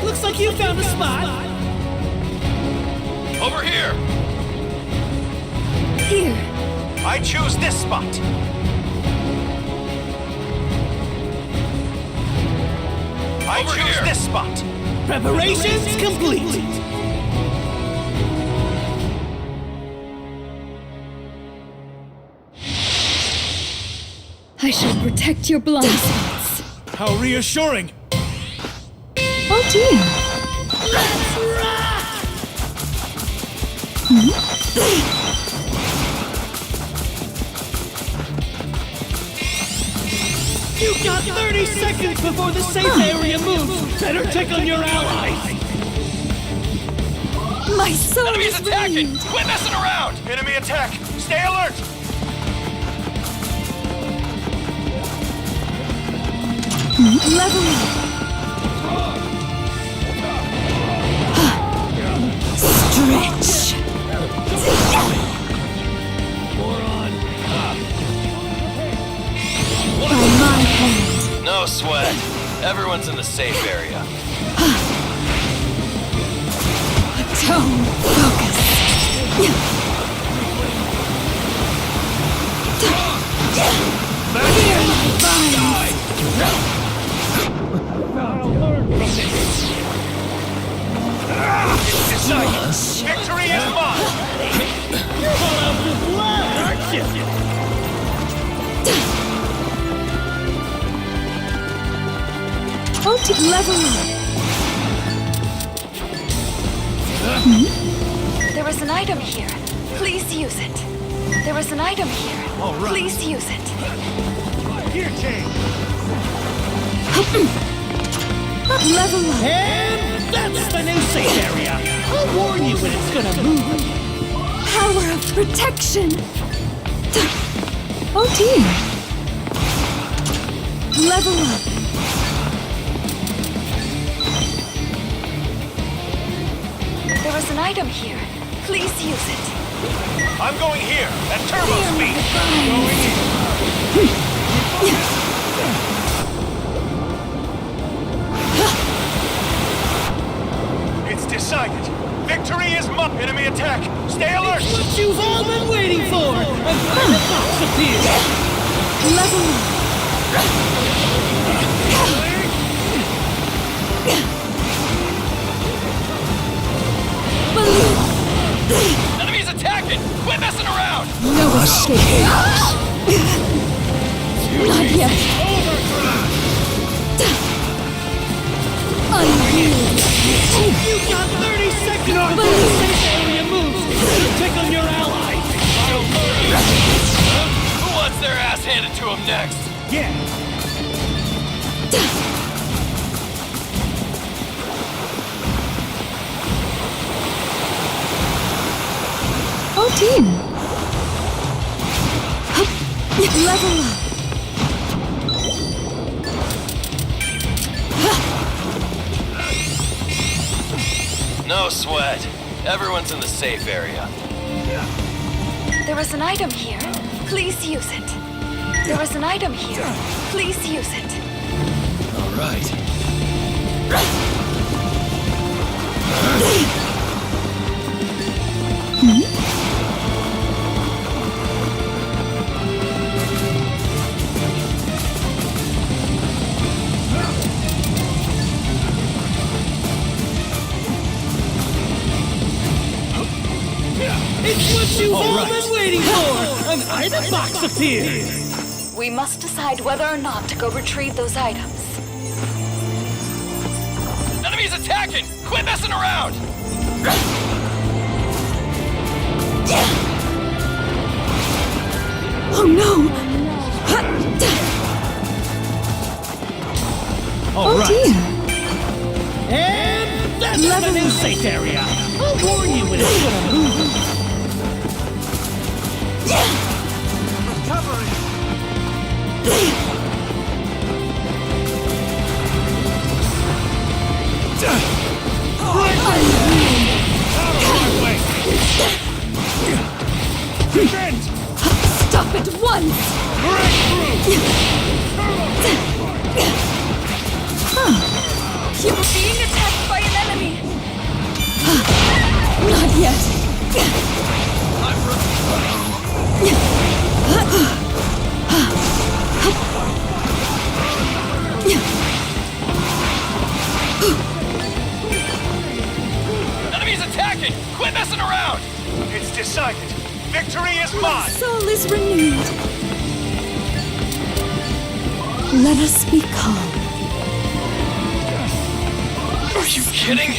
Looks like you found a spot. Over here! Here. I choose this spot! I choose this spot! Preparations complete. I shall protect your blind spots. How reassuring. Oh dear. Let's rock! You got 30 seconds before the safe area moves. Better check on your allies. My soul Enemies is attacking! ruined. Quit messing around! Enemy attack! Stay alert! Level up. Stretch. By my hand. No sweat. Everyone's in the safe area. Tone. Focus. Fear my vines. It's decided. Victory is mine! You're all out for blood, aren't you? Oh, to level up. There is an item here. Please use it. There is an item here. All right. Please use it. Gear change! Level up. And that's the new safe area. I'll warn you when it's gonna move. Power of protection. Oh dear. Level up. There is an item here. Please use it. I'm going here, at turbo speed! It's decided! Victory is mine! Enemy attack! Stay alert! What you've all been waiting for! A box appears! Level up. Believe. Enemies attacking! Quit messing around! No escape. Not yet. Unreal. You got 30 seconds before the safe area moves! Better check on your allies! Who wants their ass handed to them next? Yeah! Oh dear. Level up. No sweat. Everyone's in the safe area. There is an item here. Please use it. There is an item here. Please use it. All right. It's what you've all been waiting for! An item box appeared! We must decide whether or not to go retrieve those items. Enemies attacking! Quit messing around! Oh no. All Oh right. dear. And that's the Level new up. safe area! I'll warn you when it's gonna move! Stop at once. You're being attacked by Let us be calm. Are you kidding?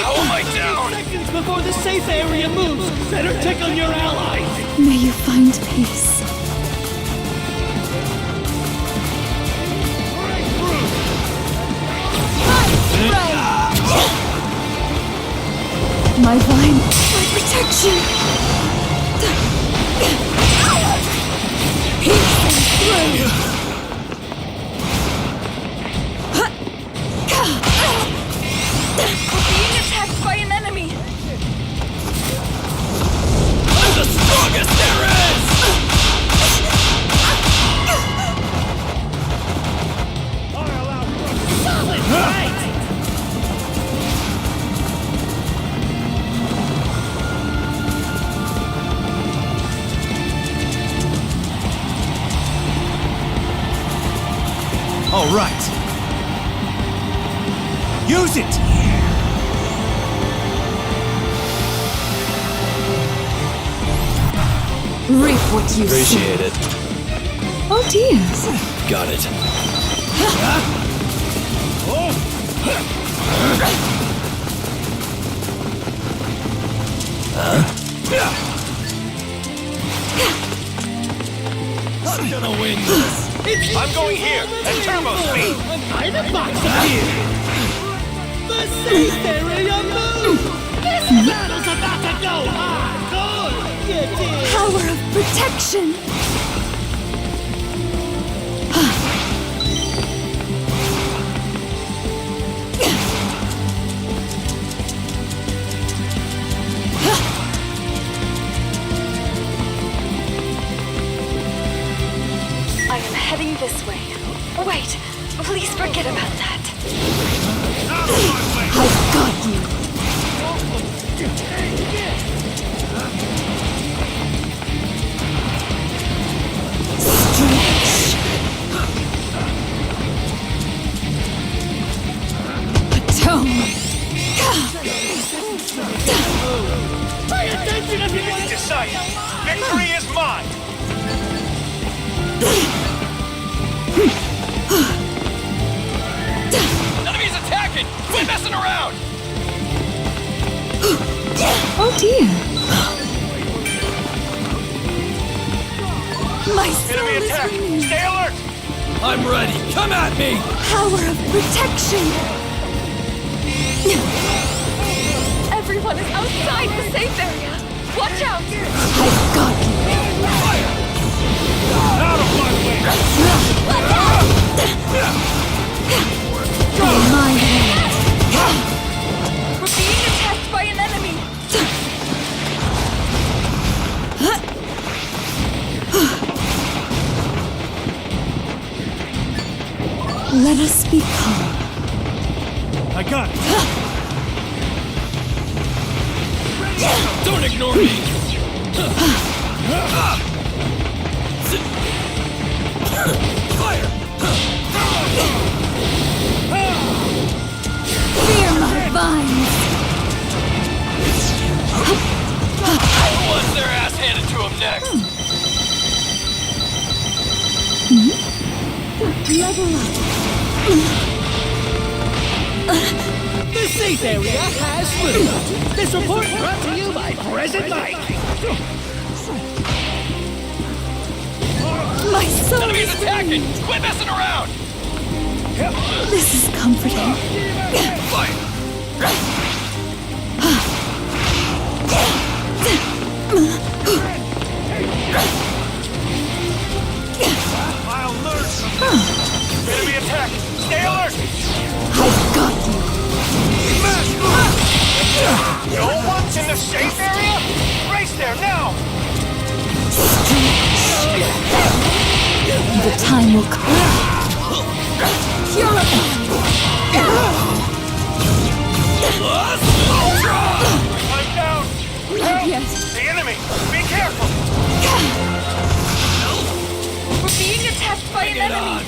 How am I down? Seconds before the safe area moves. Better tickle your allies. May you find peace. My vine, my protection. We're being attacked by an enemy. I'm the strongest there is! Solid right! All right. Use it! Reap what you sow. Appreciate it. Oh dear. Got it. I'm gonna win this. I'm going here at turbo speed. An item box appeared. The safe area moves. This battle's about to go hardcore. You did. Power of protection. I am heading this way. Wait, please forget about that. I've got you. Stretch. Atone. Pay attention, everyone. Decide. Victory is mine. Enemies attacking! Quit messing around! Oh dear. My soul Enemy is attack! renewed. Stay alert! I'm ready. Come at me. Power of protection. Everyone is outside the safe area. Watch out! I've got you. Out of my way! My hand. We're being attacked by an enemy. Let us be calm. I got it. Don't ignore me. Fire. Fear my vines. Who wants their ass handed to him next? Level up. The safe area has moved. This report brought to you by Present Mike. My soul Enemies is attacking! renewed. Quit messing around! This is comforting. I'll learn something! Enemy attack! Stay alert! I've got you. No one's in the safe area? Race there now! The time will come. I'm down! Help! Yes. The enemy! Be careful! We're being attacked by an enemy.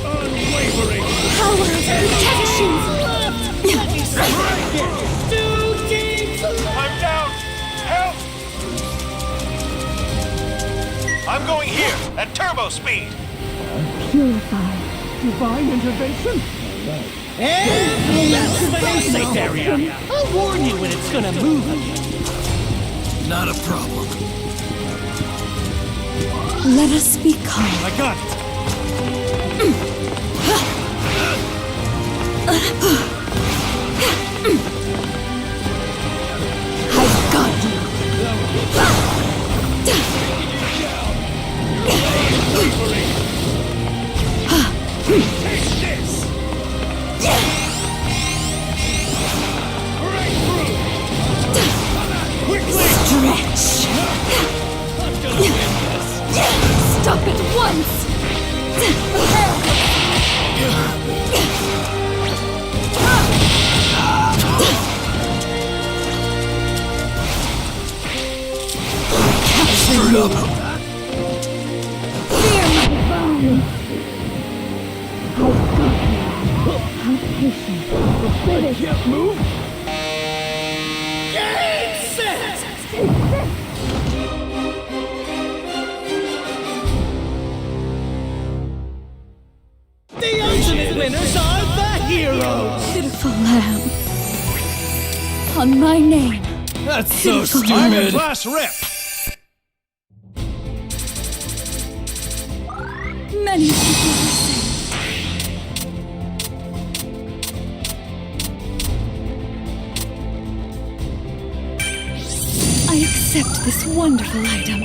Unwavering! Power of protection. Two teams. I'm down! Help! I'm going here at turbo speed. Purify. Divine intervention? And that's the safe area. I'll warn you when it's gonna move again. Not a problem. Let us be calm. I got it. I've got you. Take this. Right through. Quickly. Stretch. Stop at once. Screwed up. Fear my violence. I've got you. Have patience. Finish. Can't move? Game set! The ultimate winners are the heroes! Pitiful lamb. On my name. That's so Beautiful. stupid. Class rep. Many people were saying. I accept this wonderful item.